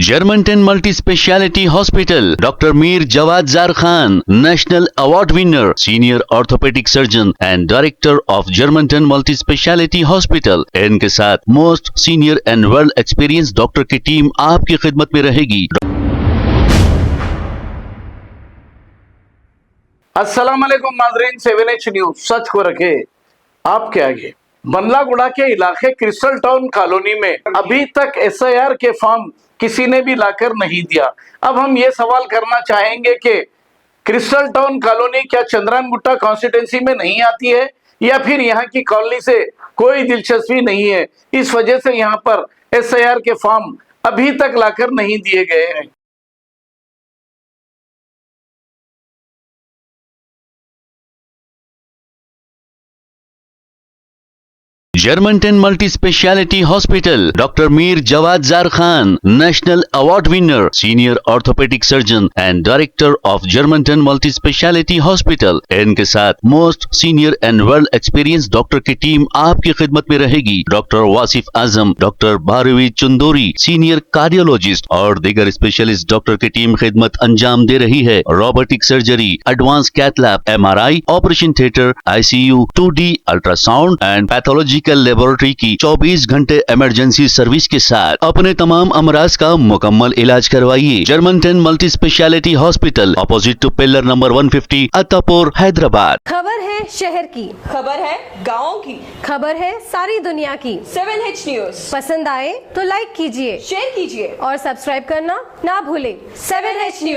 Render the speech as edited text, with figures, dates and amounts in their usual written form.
Germanton multi speciality hospital, doctor Mir Jawad jar Khan, national award winner, senior orthopaedic surgeon and director of Germanton multi speciality hospital. इनके साथ most senior and well experience doctor की team आपकी खिदमत में रहेगी। अस्सलाम वालेकुम नाज़रीन, 7H न्यूज सच को रखे आपके आगे। बंदलागुड़ा के इलाके क्रिस्टल टाउन कॉलोनी में अभी तक SIR के फॉर्म किसी ने भी लाकर नहीं दिया। अब हम ये सवाल करना चाहेंगे कि क्रिस्टल टाउन कॉलोनी क्या चंद्रान गुट्टा कॉन्स्टिट्यूंसी में नहीं आती है या फिर यहाँ की कॉलोनी से कोई दिलचस्पी नहीं है, इस वजह से यहाँ पर SIR के फॉर्म अभी तक लाकर नहीं दिए गए हैं। Germanton multi speciality hospital, doctor Mir Jawad jar Khan, national award winner, senior orthopaedic surgeon and director of Germanton multi speciality hospital. इनके साथ most senior and well experience doctor की टीम आपकी खिदमत में रहेगी। Doctor Wasif Azam, doctor Bharvi Chandori, senior cardiologist और दीगर स्पेशलिस्ट डॉक्टर की टीम खिदमत अंजाम दे रही है। Robotic surgery, advance cath lab, MRI, operation theatre, ICU, 2D ultrasound and pathology laboratory की 24 घंटे इमरजेंसी सर्विस के साथ अपने तमाम अमराज का मुकम्मल इलाज करवाइए। Germanton multi speciality hospital, opposite to pillar number 150, Attapur, Hyderabad. खबर है शहर की, खबर है गाँव की, खबर है सारी दुनिया की। 7H न्यूज पसंद आए तो लाइक कीजिए, शेयर कीजिए और सब्सक्राइब करना ना भूलें। 7H news.